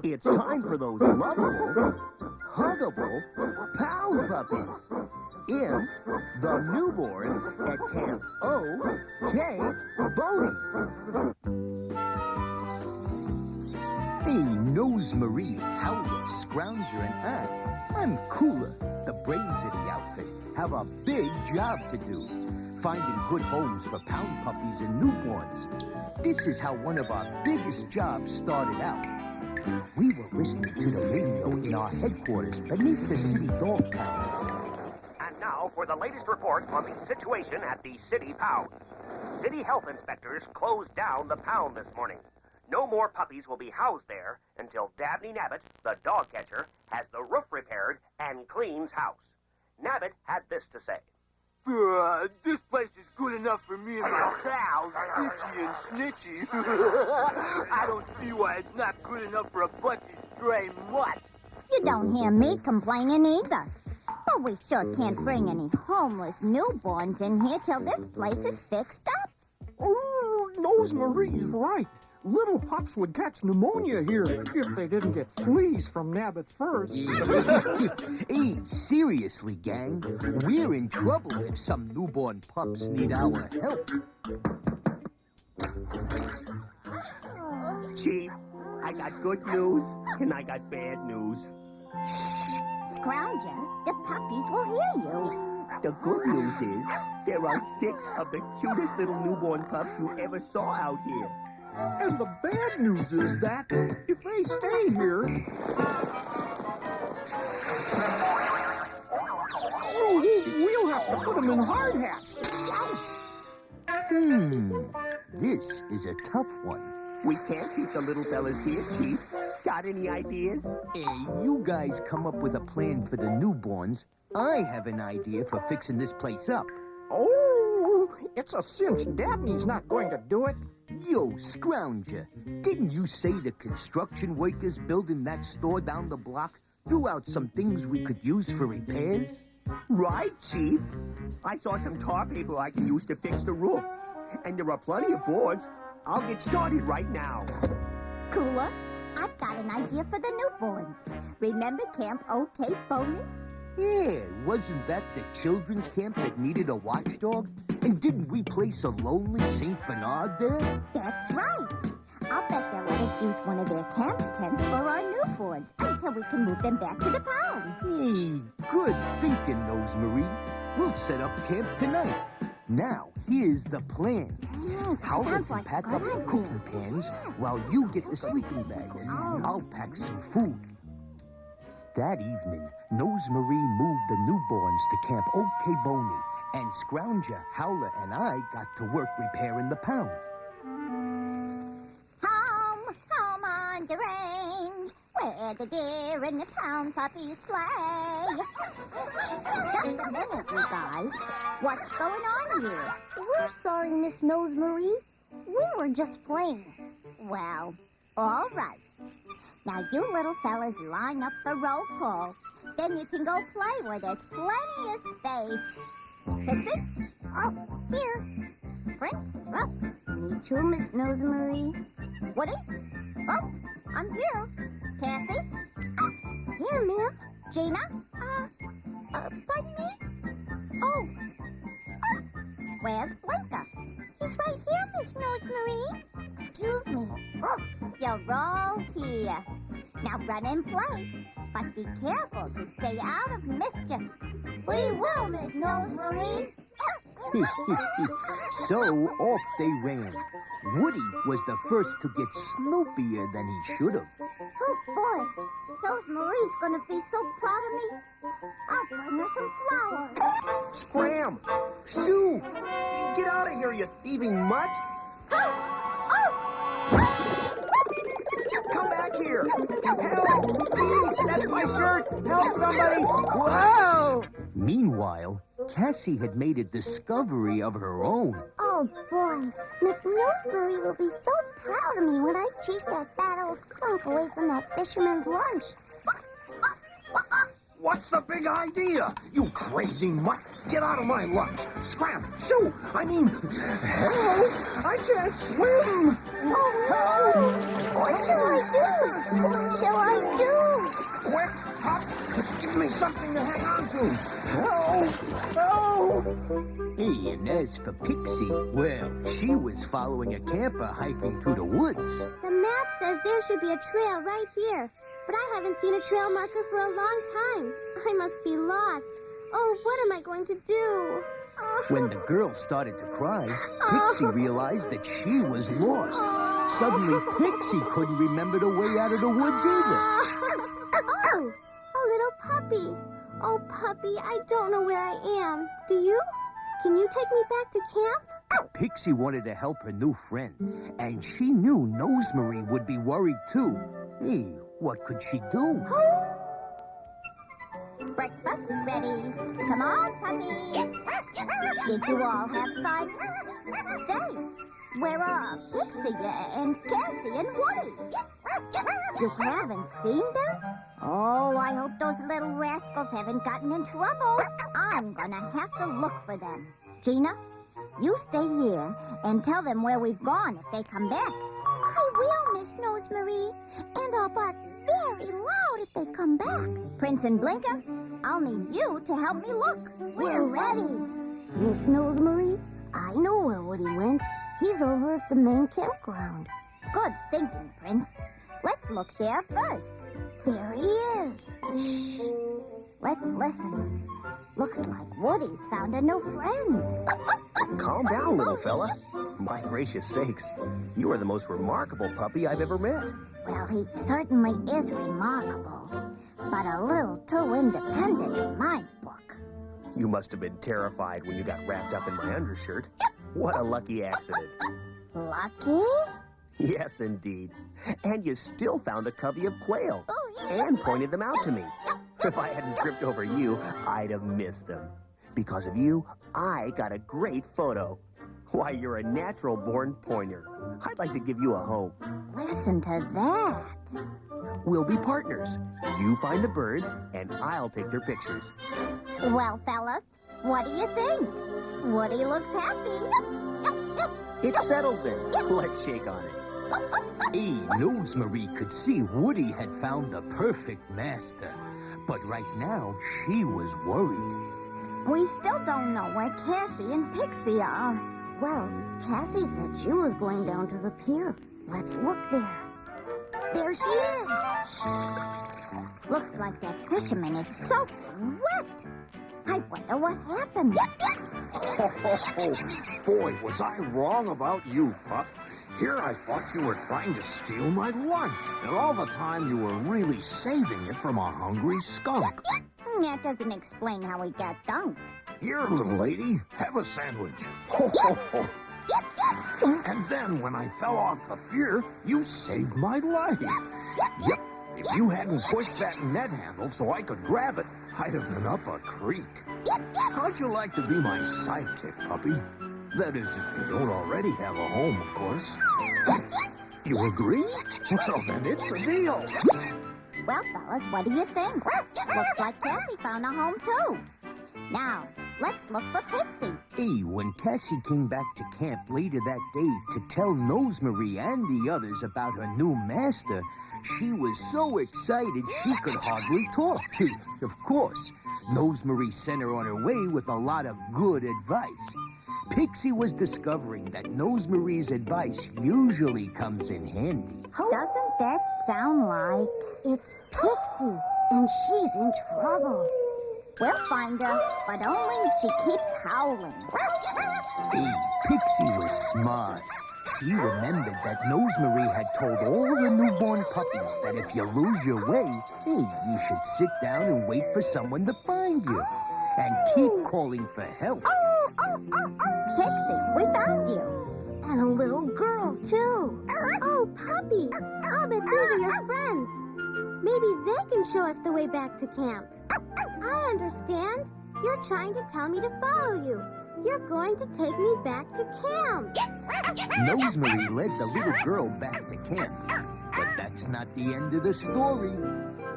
It's time for those lovable, huggable Pound Puppies in the newborns at Camp O-Kay-Boney. Hey, Nose-Marie, Howler, Scrounger, and I'm Cooler, the brains of the outfit, have a big job to do. Finding good homes for Pound Puppies and newborns. This is how one of our biggest jobs started out. We were listening to the radio in our headquarters beneath the city dog pound. And now for the latest report on the situation at the city pound. City health inspectors closed down the pound this morning. No more puppies will be housed there until Dabney Nabbit, the dog catcher, has the roof repaired and cleans house. Nabbit had this to say. This place is good enough for me and my pals, Stitchy and Snitchy. I don't see why it's not good enough for a bunch of stray mutts. You don't hear me complaining either. But we sure can't bring any homeless newborns in here till this place is fixed up. Oh, Nose-Marie's right. Little pups would catch pneumonia here if they didn't get fleas from Nabbit first. Hey, seriously, gang. We're in trouble if some newborn pups need our help. Chief, I got good news and I got bad news. Shh! Scrounger, the puppies will hear you. The good news is there are 6 of the cutest little newborn pups you ever saw out here. And the bad news is that if they stay here, we'll have to put them in hard hats. Ouch! This is a tough one. We can't keep the little fellas here, Chief. Got any ideas? Hey, you guys come up with a plan for the newborns. I have an idea for fixing this place up. Oh, it's a cinch Dabney's not going to do it. Yo, Scrounger, didn't you say the construction workers building that store down the block threw out some things we could use for repairs? Right, Chief. I saw some tar paper I can use to fix the roof. And there are plenty of boards. I'll get started right now. Cooler, I've got an idea for the newborns. Remember Camp O-Kay-Boney? Yeah, wasn't that the children's camp that needed a watchdog? And didn't we place a lonely St. Bernard there? That's right. I'll bet they'll let us use one of their camp tents for our newborns until we can move them back to the pound. Hey, good thinking, Nose-Marie. We'll set up camp tonight. Now, here's the plan. Howler can pack up the cooking pans while you get the sleeping bags. I'll pack some food. That evening, Nose-Marie moved the newborns to Camp O-Kay-Boney, and Scrounger, Howler, and I got to work repairing the pound. Home on the range, where the deer and the pound puppies play. Just a minute, you guys. What's going on here? We're sorry, Miss Nose-Marie. We were just playing. Well, all right. Now, you little fellas line up for roll call. Then you can go play where there's plenty of space. Pixie? Oh, here. Prince? Ruff? Me too, Miss Nose-Marie. Woody? Oh, I'm here. Cassie? Here, ma'am. Gina? Pardon me? Oh. Where's Blinker? He's right here, Miss Nose-Marie. Excuse me. Oh, you're all here. Now run and play. But be careful to stay out of mischief. We will, Miss Nose-Marie. So off they ran. Woody was the first to get snoopier than he should have. Oh, boy. Nose-Marie's gonna be so proud of me. I'll bring her some flowers. Scram! Shoo! Get out of here, you thieving mutt! Come back here! Help! Thief! That's my shirt! Help somebody! Whoa! Meanwhile, Cassie had made a discovery of her own. Oh, boy. Miss Nose-Marie will be so proud of me when I chase that bad old skunk away from that fisherman's lunch. What's the big idea? You crazy mutt. Get out of my lunch. Scram. Shoo. I mean, help. I can't swim. Oh, no. What shall I do? What shall I do? Quick, Pop. Give me something to hang on to. Help. Help. Hey, and as for Pixie, well, she was following a camper hiking through the woods. The map says there should be a trail right here, but I haven't seen a trail marker for a long time. I must be lost. Oh, what am I going to do? When the girl started to cry, Pixie realized that she was lost. Suddenly, Pixie couldn't remember the way out of the woods either. Oh, a little puppy. Oh, puppy, I don't know where I am. Do you? Can you take me back to camp? Pixie wanted to help her new friend, and she knew Nosemarie would be worried too. Hey, what could she do? Breakfast is ready. Come on, puppies. Did you all have fun? Say, where are Pixie and Cassie and Woody? You haven't seen them? Oh, I hope those little rascals haven't gotten in trouble. I'm gonna have to look for them. Gina, you stay here and tell them where we've gone if they come back. I will, Miss Nosemarie. And I'll bark very loud if they come back. Prince and Blinker, I'll need you to help me look. We're ready. Miss Nosemarie, I know where Woody went. He's over at the main campground. Good thinking, Prince. Let's look there first. There he is. Shh. Let's listen. Looks like Woody's found a new friend. Calm down, little fella. My gracious sakes, you are the most remarkable puppy I've ever met. Well, he certainly is remarkable, but a little too independent in my book. You must have been terrified when you got wrapped up in my undershirt. What a lucky accident. Lucky? Yes, indeed. And you still found a covey of quail Oh, and pointed them out to me. If I hadn't tripped over you, I'd have missed them. Because of you, I got a great photo. Why, you're a natural-born pointer. I'd like to give you a home. Listen to that. We'll be partners. You find the birds, and I'll take their pictures. Well, fellas, what do you think? Woody looks happy. It's settled then. Let's shake on it. Hey, Nosemarie could see Woody had found the perfect master. But right now, she was worried. We still don't know where Cassie and Pixie are. Well, Cassie said she was going down to the pier. Let's look there. There she is. Looks like that fisherman is soaking wet. I wonder what happened. Oh, boy, was I wrong about you, pup. Here I thought you were trying to steal my lunch, and all the time you were really saving it from a hungry skunk. That doesn't explain how he got dunked. Here, little lady, have a sandwich. And then when I fell off the pier, you saved my life. Yep, if you hadn't pushed that net handle so I could grab it, I'd have been up a creek. How'd you like to be my sidekick, puppy? That is, if you don't already have a home, of course. You agree? Well, then it's a deal. Well, fellas, what do you think? Looks like Cassie found a home, too. Now, let's look for Pixie. Hey, when Cassie came back to camp later that day to tell Nosemarie and the others about her new master, she was so excited she could hardly talk. Of course, Nosemarie sent her on her way with a lot of good advice. Pixie was discovering that Nosemarie's advice usually comes in handy. Doesn't that sound like... It's Pixie, and she's in trouble. We'll find her, but only if she keeps howling. Hey, Pixie was smart. She remembered that Nosemarie had told all the newborn puppies that if you lose your way, hey, you should sit down and wait for someone to find you. And keep calling for help. Pixie, we found you. And a little girl, too. Oh, puppy. I'll bet these are your friends. Maybe they can show us the way back to camp. I understand. You're trying to tell me to follow you. You're going to take me back to camp. Nosemarie led the little girl back to camp. But that's not the end of the story.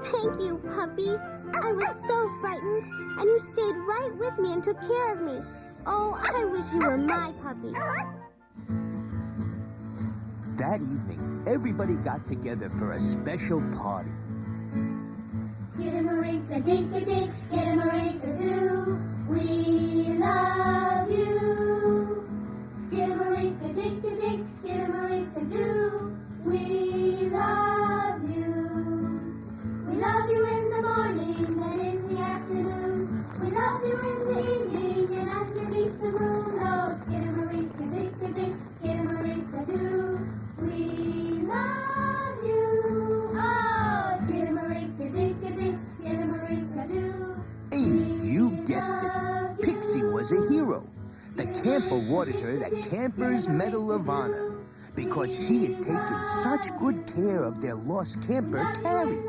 Thank you, puppy. I was so frightened, and you stayed right with me and took care of me. Oh, I wish you were my puppy. That evening, everybody got together for a special party. Skidamarinka-dinka-dink, skidamarinka-doo, we love you. Skidamarinka-dinka-dink, skidamarinka-doo, we love you. We love you in the morning and in the afternoon. We love you in the evening and underneath the moon. Oh, skidamarinka-dinka-dink, skidamarinka-doo, we love you. Oh, skidamarinka-dinka-dink, skidamarinka-doo. Hey, you guessed it. Pixie was a hero. The camp awarded her the Camper's Medal of Honor because she had taken such good care of their lost camper, Carrie.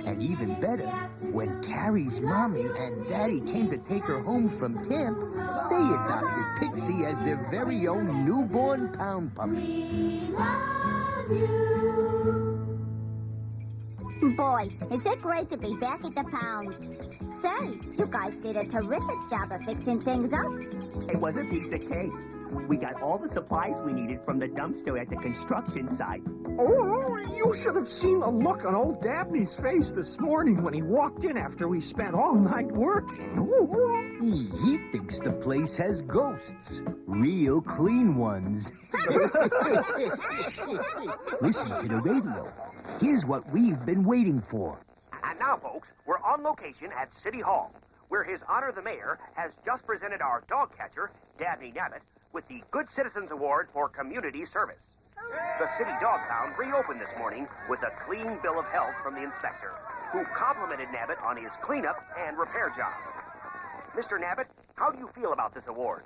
And even better, when Carrie's mommy and daddy came to take her home from camp, they adopted Pixie as their very own newborn Pound Puppy. We love you. Boy, is it great to be back at the pound. Say, you guys did a terrific job of fixing things up. It was a piece of cake. We got all the supplies we needed from the dumpster at the construction site. Oh, you should have seen the look on old Dabney's face this morning when he walked in after we spent all night working. He thinks the place has ghosts. Real clean ones. Listen to the radio. Here's what we've been waiting for. And now, folks, we're on location at City Hall, where His Honor the Mayor has just presented our dog catcher, Dabney Nabbit, with the Good Citizens Award for Community Service. The City Dog Pound reopened this morning with a clean bill of health from the inspector, who complimented Nabbit on his cleanup and repair job. Mr. Nabbit, how do you feel about this award?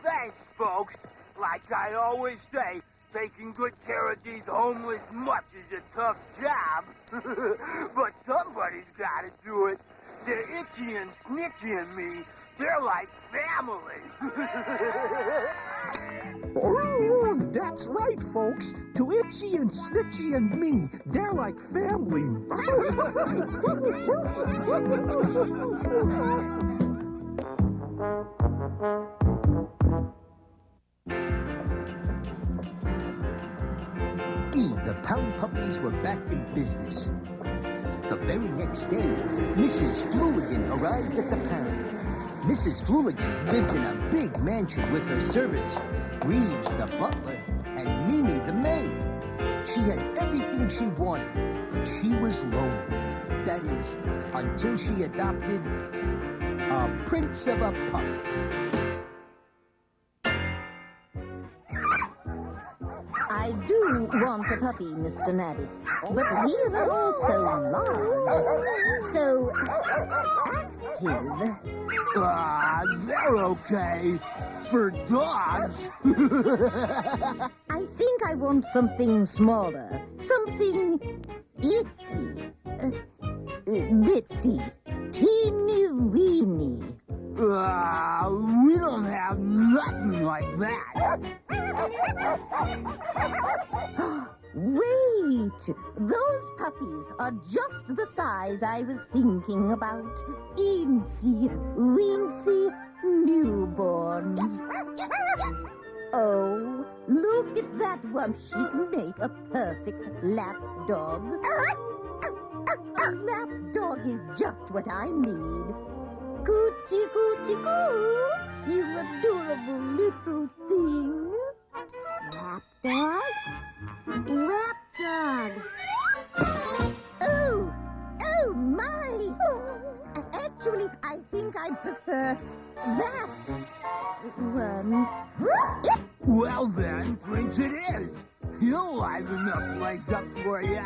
Thanks, folks. Like I always say, taking good care of these homeless mutts is a tough job. But somebody's got to do it. They're Itchy and Snitchy and me. They're like family. Oh, that's right, folks. To Itchy and Snitchy and me, they're like family. The Pound Puppies were back in business. The very next day, Mrs. Fluligan arrived at the pound. Mrs. Fluligan lived in a big mansion with her servants, Reeves the butler and Mimi the maid. She had everything she wanted, but she was lonely. That is, until she adopted a prince of a pup. I do want a puppy, Mr. Nabbit, but he is also large, so active. They're okay. For dogs. I think I want something smaller, something itsy, bitsy, teeny-weeny. We don't have nothing like that. Wait! Those puppies are just the size I was thinking about. Eensy, weensy newborns. Oh, look at that one. She'd make a perfect lap dog. A lap dog is just what I need. Coochie, coochie, coo. You adorable little thing. Lap dog? Lap dog. Oh, oh my. Actually, I think I'd prefer that one. Well then, Prince it is. He'll liven the place up for you.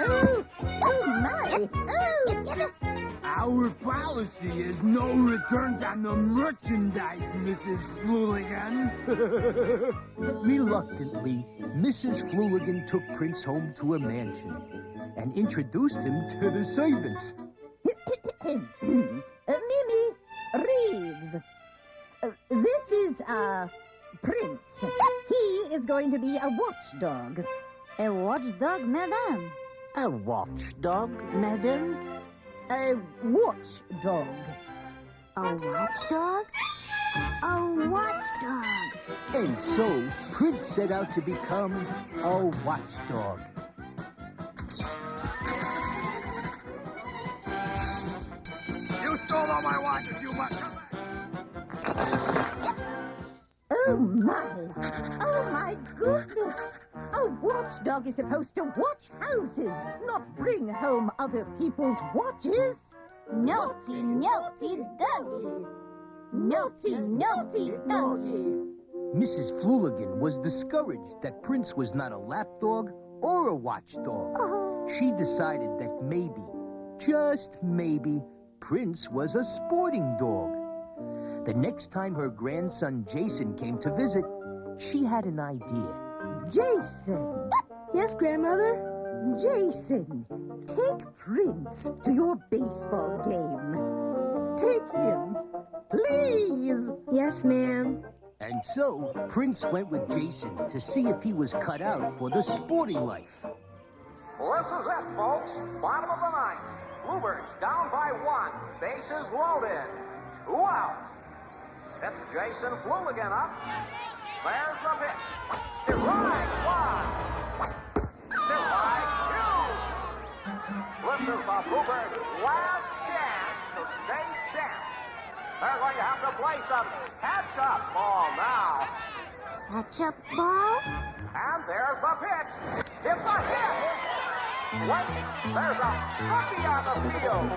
Oh, oh my. Oh. Our policy is no returns on the merchandise, Mrs. Fluligan. Reluctantly, Mrs. Fluligan took Prince home to her mansion and introduced him to the servants. Mimi Reeves. This is, Prince. He is going to be a watchdog. A watchdog, madame? A watchdog, madam? A watchdog. A watchdog? A watchdog. And so, Prince set out to become a watchdog. You stole all my watches, you must... Oh my goodness! A watchdog is supposed to watch houses, not bring home other people's watches. Naughty, naughty doggy. Naughty, naughty doggy. Mrs. Fluligan was discouraged that Prince was not a lapdog or a watchdog. She decided that maybe, just maybe, Prince was a sporting dog. The next time her grandson Jason came to visit, she had an idea. Jason! Yes, Grandmother? Jason, take Prince to your baseball game. Take him, please. Yes, ma'am. And so, Prince went with Jason to see if he was cut out for the sporting life. This is it, folks. Bottom of the ninth. Bluebirds down by 1. Bases loaded. 2 outs. It's Jason Fluligan up. There's the pitch. Strike 1. Strike 2. This is the Bluebirds' last chance to stay champs. They're going to have to play some catch-up ball now. Catch-up ball? And there's the pitch. It's a hit. Wait, there's a puppy on the field.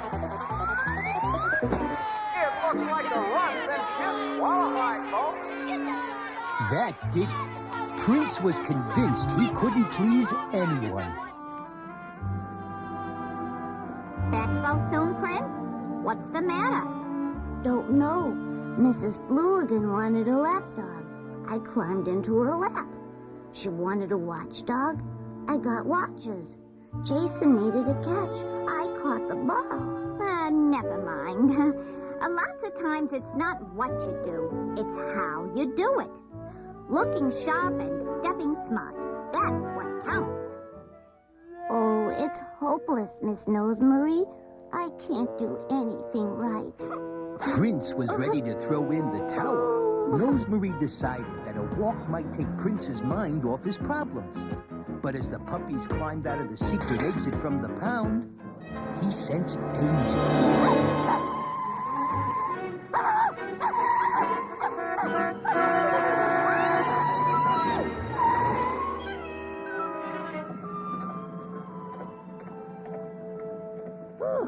It looks like the run's been disqualified, folks. That did it. Prince was convinced he couldn't please anyone. Back so soon, Prince? What's the matter? Don't know. Mrs. Fluligan wanted a lapdog. I climbed into her lap. She wanted a watchdog. I got watches. Jason needed a catch. I caught the ball. Never mind. Lots of times it's not what you do, it's how you do it. Looking sharp and stepping smart, that's what counts. Oh, it's hopeless, Miss Nosemarie. I can't do anything right. Prince was ready to throw in the towel. Nosemarie decided that a walk might take Prince's mind off his problems. But as the puppies climbed out of the secret exit from the pound, he sensed danger.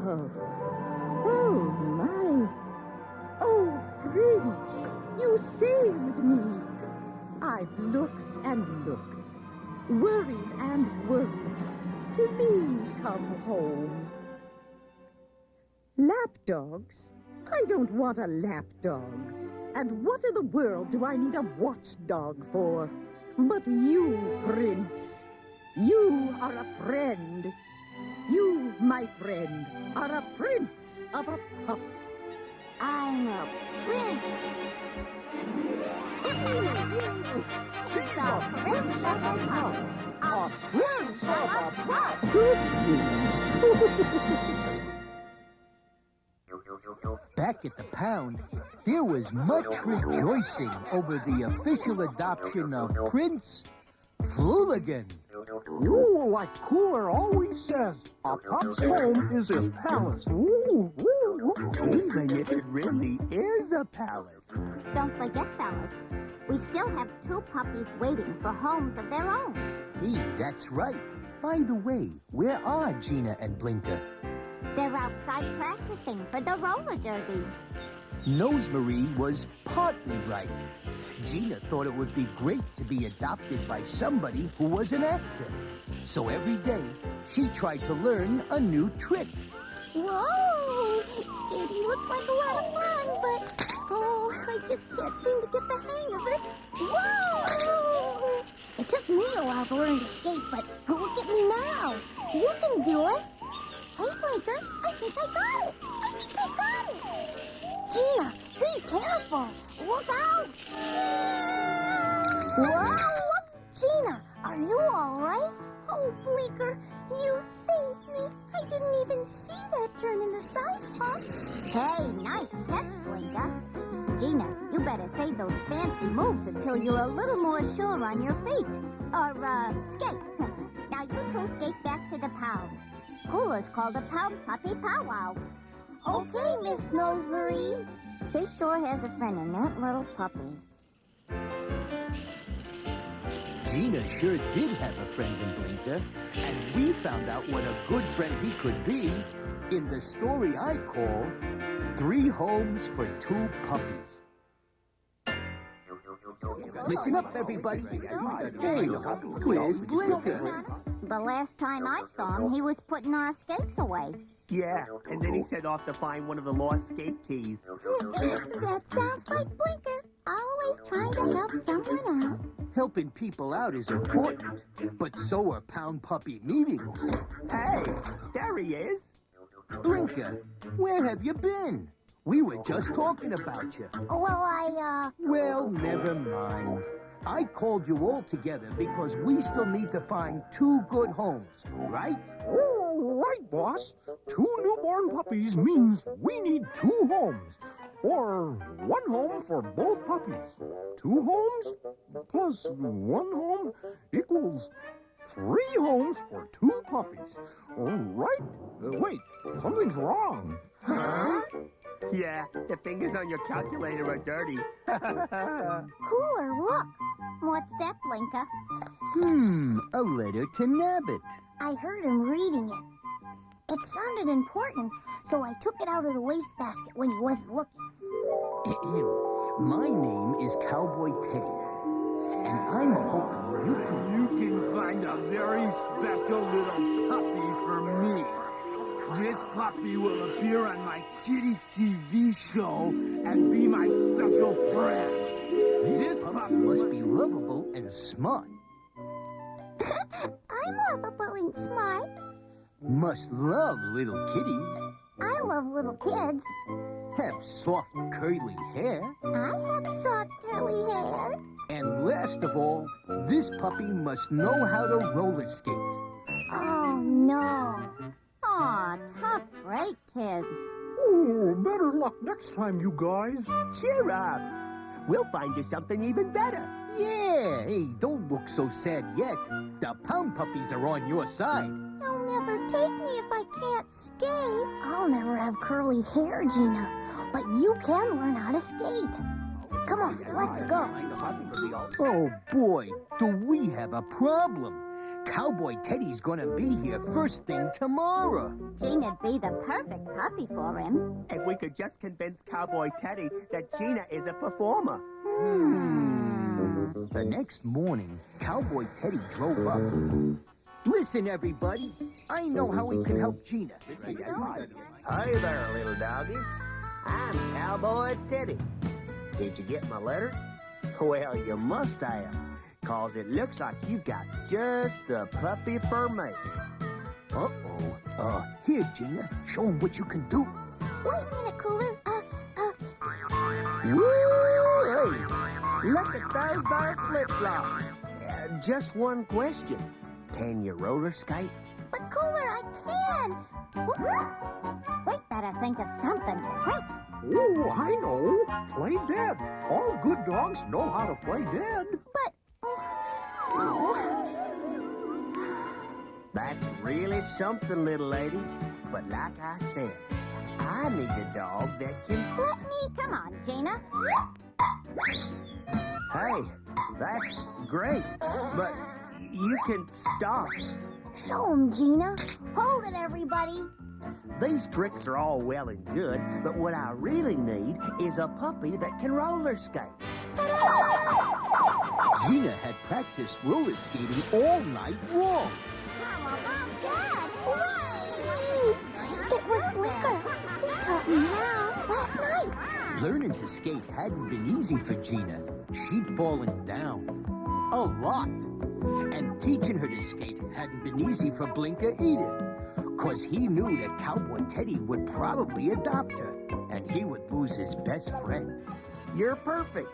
Oh my. Oh, Prince, you saved me. I've looked and looked, worried and worried. Please come home. Lapdogs? I don't want a lapdog. And what in the world do I need a watchdog for? But you, Prince, you are a friend. You, my friend, are a prince of a pup. I'm a prince. He's a prince of a pup. A prince of a pup. Good news. Back at the pound, there was much rejoicing over the official adoption of Prince Fluligan. You, like Cooler always says, a pup's home is his palace. Ooh, even if it really is a palace. Don't forget, fellas, we still have 2 puppies waiting for homes of their own. Hey, that's right. By the way, where are Gina and Blinker? They're outside practicing for the roller derby. Nosemarie was partly right. Gina thought it would be great to be adopted by somebody who was an actor. So every day, she tried to learn a new trick. Whoa! Skating looks like a lot of fun, but I just can't seem to get the hang of it. Whoa! It took me a while to learn to skate, but look at me now. You can do it. Hey, Blinker, I think I got it. Gina, be careful. Look out. Whoa! Gina, are you all right? Oh, Blinker, you saved me. I didn't even see that turn in the sidewalk. Hey, nice catch, Blinker. Gina, you better save those fancy moves until you're a little more sure on your feet. Or, skates. Now you two skate back to the pound. Cooler's called a Pound Puppy powwow. Okay, Miss Nosemarie. She sure has a friend in that little puppy. Gina sure did have a friend in Blinker, and we found out what a good friend he could be in the story I call 3 Homes for 2 Puppies. Listen up, everybody. Hey, where's Blinker? The last time I saw him, he was putting our skates away. Yeah, and then he set off to find one of the lost skate keys. That sounds like Blinker. Always trying to help someone out. Helping people out is important, but so are Pound Puppy meetings. Hey, there he is. Blinker, where have you been? We were just talking about you. Well, Well, never mind. I called you all together because we still need to find 2 good homes, right? Oh, right, boss. 2 newborn puppies means we need 2 homes. Or 1 home for both puppies. 2 homes plus 1 home equals 3 homes for 2 puppies. Right? Wait, something's wrong. Huh? Yeah, the fingers on your calculator are dirty. Cooler, look. What's that, Blinker? A letter to Nabbit. I heard him reading it. It sounded important, so I took it out of the wastebasket when he wasn't looking. My name is Cowboy Teddy, and I'm hoping You can find a very special little puppy for me. This puppy will appear on my kitty TV show and be my special friend. this puppy must be lovable and smart. I'm lovable and smart. Must love little kitties. I love little kids. Have soft curly hair. I have soft curly hair. And last of all, this puppy must know how to roller skate. Oh, no. Aw, tough break, kids. Oh, better luck next time, you guys. Cheer up. We'll find you something even better. Yeah, hey, don't look so sad yet. The Pound Puppies are on your side. They'll never take me if I can't skate. I'll never have curly hair, Gina. But you can learn how to skate. Come on, let's go. Oh, boy, do we have a problem. Cowboy Teddy's gonna be here first thing tomorrow. Gina'd be the perfect puppy for him. If we could just convince Cowboy Teddy that Gina is a performer. The next morning, Cowboy Teddy drove up. Listen, everybody, I know how we can help Gina. Hi there, little doggies. I'm Cowboy Teddy. Did you get my letter? Well, you must have, 'cause it looks like you've got just the puppy for me. Here, Gina, show him what you can do. Wait a minute, Cooler. Woo! Hey, look at those there flip-flops. Just one question. Can you roller skate? But Cooler, I can. Whoops. We better think of something quick. Oh, I know. Play dead. All good dogs know how to play dead. But, That's really something, little lady. But like I said, I need a dog that can... Let me. Come on, Gina. Hey, that's great. But you can stop. show 'em, Gina. Hold it, everybody. These tricks are all well and good, but what I really need is a puppy that can roller skate. Gina had practiced roller skating all night long. Dad, hooray! It was Blinker. He taught me how last night. Learning to skate hadn't been easy for Gina. She'd fallen down a lot. And teaching her to skate hadn't been easy for Blinker either. 'Cause he knew that Cowboy Teddy would probably adopt her, and he would lose his best friend. You're perfect.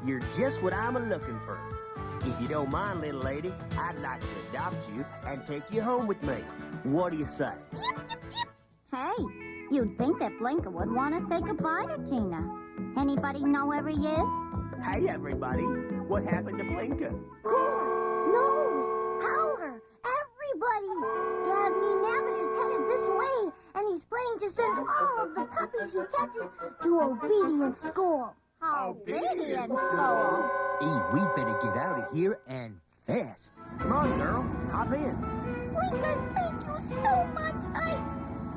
You're just what I'm looking for. If you don't mind, little lady, I'd like to adopt you and take you home with me. What do you say? Hey, you'd think that Blinker would want to say goodbye to Gina. Anybody know where he is? Hey, everybody. What happened to Blinker? Nose, Howler, everybody. Dabney Nabbit is headed this way, and he's planning to send all of the puppies he catches to Obedience School. Obedience School. Hey, we better get out of here and fast. Come on, girl. Hop in. Blinker, thank you so much.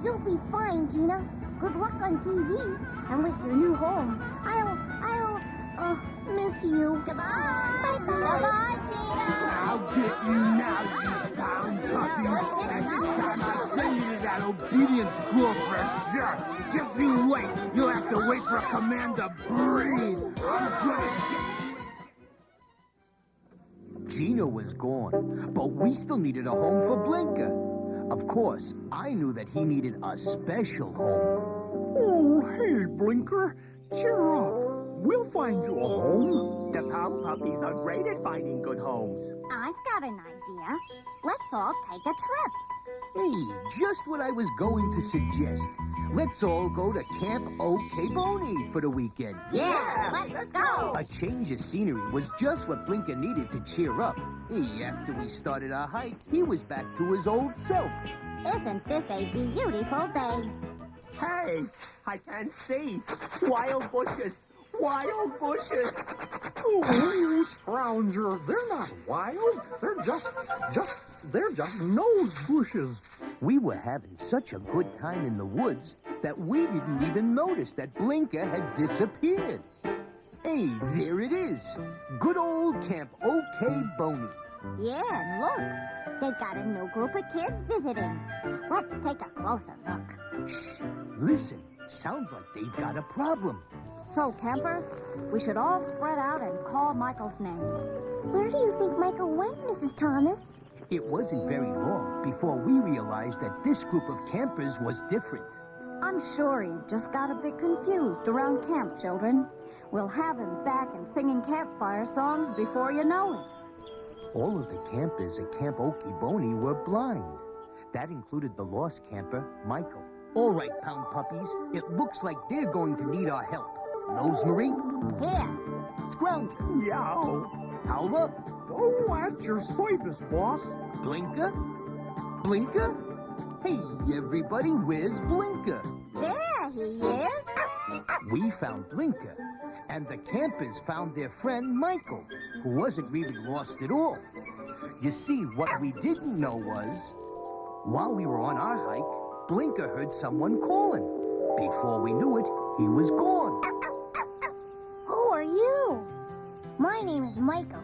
You'll be fine, Gina. Good luck on TV and with your new home. I'll miss you. Goodbye. Goodbye, Gina. I'll get you now, you pound puppy. And this time I'll send you to that obedience school for sure. Just you wait. You'll have to wait for a command to breathe. I'm gonna Gina was gone, but we still needed a home for Blinker. Of course, I knew that he needed a special home. Oh, hey, Blinker. Cheer up. We'll find you a home. The Pound Puppies are great at finding good homes. I've got an idea. Let's all take a trip. Hey, just what I was going to suggest. Let's all go to Camp O-Kay-Boney for the weekend. Yeah, let's go. A change of scenery was just what Blinker needed to cheer up. Hey, after we started our hike, he was back to his old self. Isn't this a beautiful day? Hey, I can't see. Wild bushes. Wild bushes. Oh, you scrounger. They're not wild. They're just nose bushes. We were having such a good time in the woods that we didn't even notice that Blinker had disappeared. Hey, there it is. Good old Camp O-Kay-Boney. Yeah, and look. They've got a new group of kids visiting. Let's take a closer look. Shh, listen. Sounds like they've got a problem. So, campers, we should all spread out and call Michael's name. Where do you think Michael went, Mrs. Thomas? It wasn't very long before we realized that this group of campers was different. I'm sure he just got a bit confused around camp, children. We'll have him back and singing campfire songs before you know it. All of the campers at Camp O-Kay-Boney were blind. That included the lost camper, Michael. All right, Pound Puppies, it looks like they're going to need our help. Nose Marie? Here. Scrounger? Yow. Howler? Oh, at your service, boss. Blinker? Blinker? Hey, everybody, where's Blinker? There he is. We found Blinker, and the campers found their friend Michael, who wasn't really lost at all. You see, what we didn't know was, while we were on our hike, Blinker heard someone calling. Before we knew it, he was gone. Who are you? My name is Michael.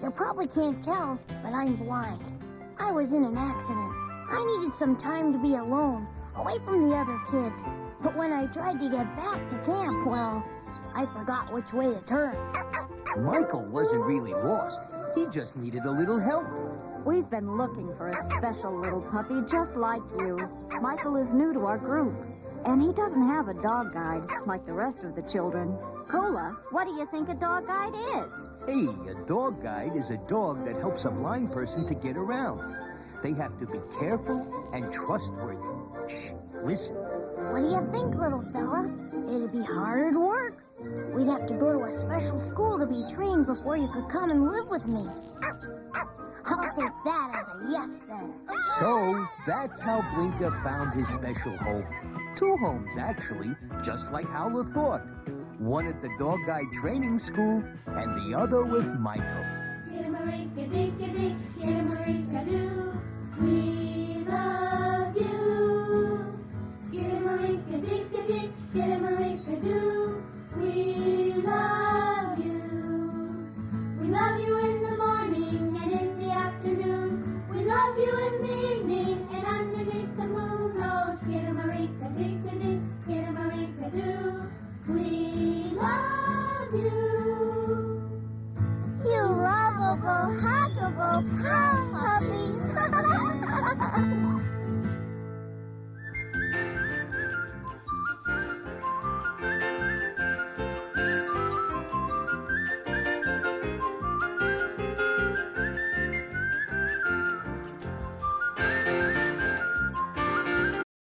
You probably can't tell, but I'm blind. I was in an accident. I needed some time to be alone, away from the other kids. But when I tried to get back to camp, well, I forgot which way to turn. Michael wasn't really lost. He just needed a little help. We've been looking for a special little puppy just like you. Michael is new to our group, and he doesn't have a dog guide like the rest of the children. Cola, what do you think a dog guide is? Hey, a dog guide is a dog that helps a blind person to get around. They have to be careful and trustworthy. Shh, listen. What do you think, little fella? It'd be hard work. We'd have to go to a special school to be trained before you could come and live with me. I'll take that as a yes, then. So, that's how Blinker found his special home. 2 homes, actually, just like Howler thought. One at the dog guide training school, and the other with Michael. Skidamarinka-dinka-dink, skidamarinka-doo, we love you. Skidamarinka-dinka-dink, skidamarinka-doo, we love you. We love you in the morning and in the afternoon. We love you in the evening and underneath the moon. Oh, skidamarinka-dinka-dink, skidamarinka-doo, we love you. You lovable, huggable Pound Puppies.